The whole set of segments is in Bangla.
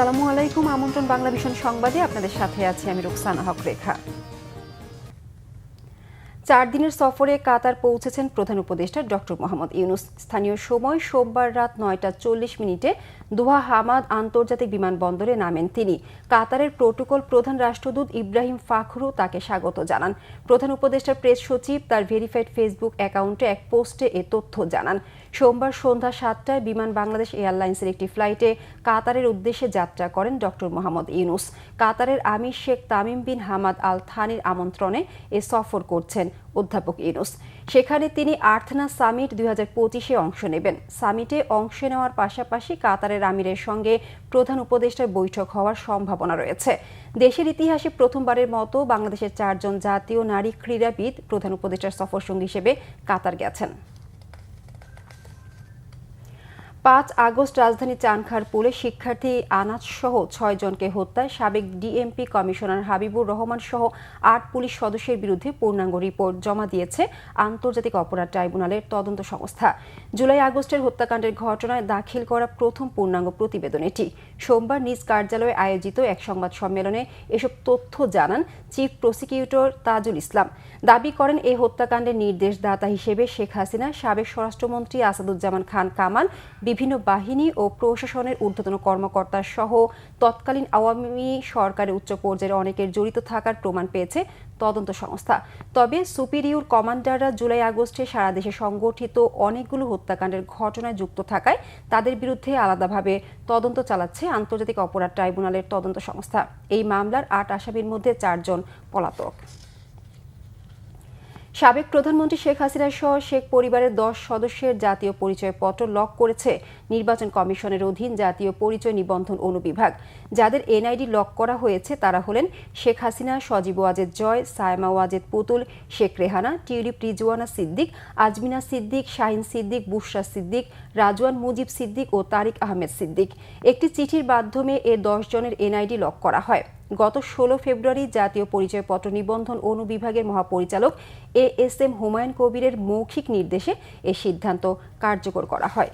আসসালামু আলাইকুম। আমন্ত্রণ বাংলা ভিশন সংবাদে আপনাদের সাথে আছি আমি রুকসানা হক রেখা। 4 দিনের সফরে কাতার পৌঁছেছেন প্রধান উপদেষ্টা ডক্টর মোহাম্মদ ইউনুস। স্থানীয় সময় সোমবার রাত 9:40 দোহা হামাদ আন্তর্জাতিক বিমানবন্দরে নামেন তিনি। কাতারের প্রোটোকল প্রধান রাষ্ট্রদূত ইব্রাহিম ফাখরু তাকে স্বাগত জানান। প্রধান উপদেষ্টার প্রেস সচিব তার ভেরিফাইড ফেসবুক অ্যাকাউন্টে এক পোস্টে এ তথ্য জানান। সোমবার সন্ধ্যা 7টায় বিমান বাংলাদেশ এয়ারলাইন্সের একটি ফ্লাইটে কাতারের উদ্দেশ্যে যাত্রা করেন ডক্টর মোহাম্মদ ইউনুস। কাতারের আমির Sheikh Tamim bin Hamad Al থানির আমন্ত্রণে এ সফর করছেন অধ্যাপক ইউনুস। সেখানে তিনি আর্থনা সামিট 2025-এ অংশ নেবেন। সামিটে অংশ নেওয়ার পাশাপাশি কাতারের আমিরের সঙ্গে প্রধান উপদেষ্টার বৈঠক হওয়ার সম্ভাবনা রয়েছে। দেশের ইতিহাসে প্রথমবারের মতো বাংলাদেশের 4 জন জাতীয় নারী ক্রীড়াবিদ প্রধান উপদেষ্টার সফরসঙ্গী হিসেবে কাতার গেছেন। 5 আগস্ট রাজধানী চানখারপুলে শিক্ষার্থী আনাজ সহ 6 জনকে হত্যায় সাবেক ডিএমপি কমিশনার হাবিবুর রহমান সহ 8 পুলিশ সদস্যের বিরুদ্ধে পূর্ণাঙ্গ রিপোর্ট জমা দিয়েছে আন্তর্জাতিক অপরাধ ট্রাইব্যুনালের তদন্ত সংস্থা। জুলাই আগস্টের হত্যাকাণ্ডের ঘটনায় দাখিল করা প্রথম পূর্ণাঙ্গ প্রতিবেদন এটি। সোমবার নিজ কার্যালয়ে আয়োজিত এক সংবাদ সম্মেলনে এসব তথ্য জানান চিফ প্রসিকিউটর তাজুল ইসলাম। দাবি করেন এই হত্যাকাণ্ডের নির্দেশদাতা হিসেবে শেখ হাসিনা, সাবেক স্বরাষ্ট্রমন্ত্রী আসাদুজ্জামান খান কামাল, বিভিন্ন বাহিনী ও প্রশাসনের ঊর্ধ্বতন কর্মকর্তা সহ তৎকালীন আওয়ামী সরকারের উচ্চ পর্যায়ের অনেকের জড়িত থাকার প্রমাণ পেয়েছে তদন্ত সংস্থা। তবে সুপিরিয়র কমান্ডাররা জুলাই আগস্টে সারা দেশে সংগঠিত অনেকগুলো হত্যাকাণ্ডের ঘটনায় যুক্ত থাকায় তাদের বিরুদ্ধে আলাদাভাবে তদন্ত চালাচ্ছে আন্তর্জাতিক অপরাধ ট্রাইব্যুনালের তদন্ত সংস্থা। এই মামলার 8 আসামির মধ্যে 4 জন পলাতক। সাবেক প্রধানমন্ত্রী শেখ হাসিনা সহ শেখ পরিবারের 10 সদস্যের জাতীয় পরিচয়পত্র লক করেছে নির্বাচন কমিশনের অধীন জাতীয় পরিচয় নিবন্ধন অনুবিভাগ। যাদের এনআইডি লক করা হয়েছে তারা হলেন শেখ হাসিনা, সজীব ওয়াজেদ জয়, সায়মা ওয়াজেদ পুতুল, শেখ রেহানা, টিউলিপ রিজওয়ানা সিদ্দিক, আজমিনা সিদ্দিক, শাহিন সিদ্দিক, বুশরা সিদ্দিক, রাজওয়ান মুজিব সিদ্দিক ও তারিক আহমেদ সিদ্দিক। একটি চিঠির মাধ্যমে এ 10 জনের এনআইডি লক করা হয়। গত 16 ফেব্রুয়ারি জাতীয় পরিচয়পত্র নিবন্ধন অনুবিভাগের মহাপরিচালক এএসএম হুমায়ুন কবিরের মৌখিক নির্দেশে এ সিদ্ধান্ত কার্যকর করা হয়।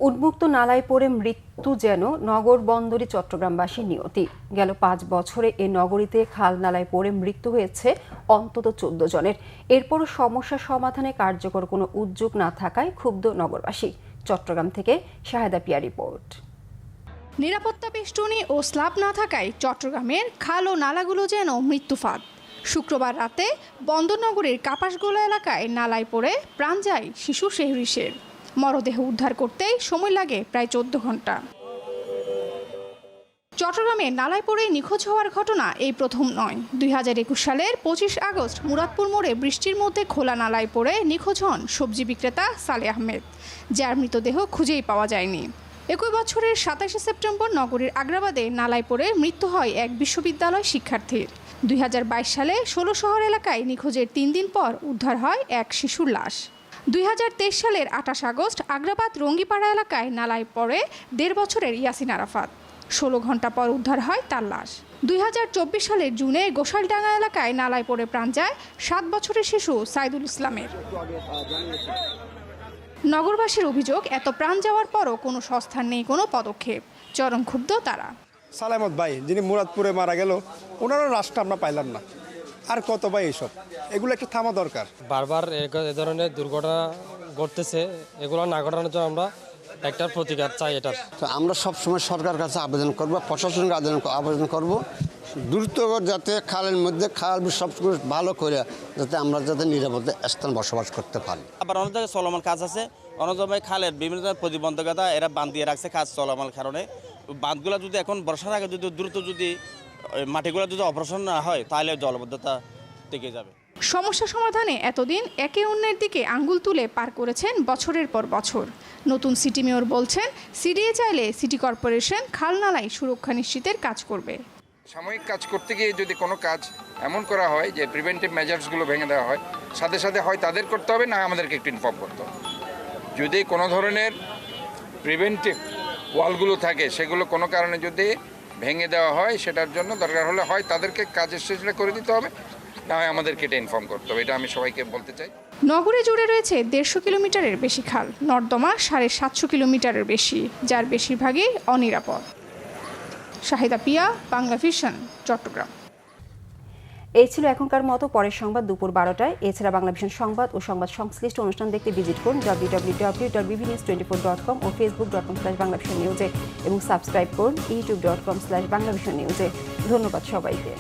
উন্মুক্ত নালায় পড়ে মৃত্যু যেন নগর বন্দরী চট্টগ্রামবাসীর নিয়তি। গেল 5 বছরে এ নগরীতে খাল নালায় পড়ে মৃত্যু হয়েছে অন্তত 14 জনের। এরপরও সমস্যা সমাধানে কার্যকর কোনো উদ্যোগ না থাকায় ক্ষুব্ধ নগরবাসী। চট্টগ্রাম থেকে শাহেদা পিয়া রিপোর্ট। নিরাপত্তা বেষ্টনী ও স্ল্যাব না থাকায় চট্টগ্রামের খাল ও নালাগুলো যেন মৃত্যুফাঁদ। শুক্রবার রাতে বন্দরনগরীর কাপাসগোলা এলাকায় নালায় পড়ে প্রাণ যায় শিশু শেহরিশের। মরদেহ উদ্ধার করতেই সময় লাগে প্রায় 14 ঘন্টা। চট্টগ্রামে নালায় পড়ে নিখোঁজ হওয়ার ঘটনা এই প্রথম নয়। 2021 সালের 25 আগস্ট মুরাদপুর মোড়ে বৃষ্টির মধ্যে খোলা নালায় পড়ে নিখোঁজ হন সবজি বিক্রেতা সালে আহমেদ, যার মৃতদেহ খুঁজেই পাওয়া যায়নি। একই বছরের 27 সেপ্টেম্বর নগরীর আগ্রাবাদে নালায় পড়ে মৃত্যু হয় এক বিশ্ববিদ্যালয় শিক্ষার্থীর। 2022 সালে 16 শহর এলাকায় নিখোঁজের 3 দিন পর উদ্ধার হয় এক শিশুর লাশ। 2023 সালের 28 আগস্ট আগ্রাবাদ রঙ্গিপাড়া এলাকায় নালায় পড়ে 1.5 বছরের ইয়াসিন আরাফাত। 16 ঘন্টা পর উদ্ধার হয় তার লাশ। 2024 সালের জুনে গোসালডাঙ্গা এলাকায় নালায় পড়ে প্রাণ যায় 7 বছরের শিশু সাইদুল ইসলামের। নগরবাসীর অভিযোগ, এত প্রাণ যাওয়ার পরও কোনো সংস্থার নেই কোনো পদক্ষেপ। চরম ক্ষুব্ধ তারা। সালামত ভাই যিনি মুরাদপুরে মারা গেল, ওনারও লাশটা আমরা পাইলাম না। আর কত ভাই এসব, এগুলো একটু থামা দরকার। বারবার এ ধরনের দুর্ঘটনা ঘটতেছে, এগুলো না ঘটানোর জন্য আমরা একটা প্রতিকার চাই। এটার আমরা সবসময় সরকার কাছে আবেদন করব, প্রশাসনকে আবেদন করব, দ্রুত যাতে খালের মধ্যে খাল সব ভালো করে যাতে আমরা যাতে নিরাপদে স্থান বসবাস করতে পারি। আবার অনেক জায়গায় চলমান কাজ আছে, অনেক জায়গায় খালের বিভিন্ন প্রতিবন্ধকতা এরা বাঁধ দিয়ে রাখছে কাজ চলমান কারণে। বাঁধগুলো যদি এখন বর্ষার আগে যদি দ্রুত যদি মাটিগুলো যদি অপারেশন না হয় তাহলে জলবদ্ধতা টিকে যাবে। সমস্যা সমাধানে এতদিন একে অন্যের দিকে আঙ্গুল তুলে পার করেছেন বছরের পর বছর। নতুন সিটি মেয়র বলছেন সিডিএ চাইলে সিটি কর্পোরেশন খাল নালায় সুরক্ষা নিশ্চিতের কাজ করবে। সাময়িক কাজ করতে গিয়ে যদি কোনো কাজ এমন করা হয় যে প্রিভেন্টিভ মেজার্সগুলো ভেঙে দেওয়া হয়, সাথে সাথে হয় তাদের করতে হবে, না আমাদেরকে একটু ইনফর্ম করতে হবে। যদি কোনো ধরনের প্রিভেন্টিভ ওয়ালগুলো থাকে সেগুলো কোনো কারণে যদি ভেঙে দেওয়া হয়, সেটার জন্য দরকার হলে হয় তাদেরকে কাজের শেষে করে দিতে হবে, না হয় আমাদেরকে এটা ইনফর্ম করতে হবে। এটা আমি সবাইকে বলতে চাই। নগরে জুড়ে রয়েছে 150 কিলোমিটারের বেশি খাল, নর্দমা 750 কিলোমিটারের বেশি, যার বেশিরভাগই অনিরাপদ। শাহিদা পিয়া, বাংলা ভিশন, চট্টগ্রাম। এই ছিল এখনকার মতো, পরের সংবাদ দুপুর 12টায়। এছাড়া বাংলা ভিশন সংবাদ ও সংবাদ সংশ্লিষ্ট অনুষ্ঠান দেখতে ভিজিট করুন www.bbnews24.com ও facebook.com/banglavisionnews এবং সাবস্ক্রাইব করুন youtube.com/banglavisionnews। ধন্যবাদ সবাইকে।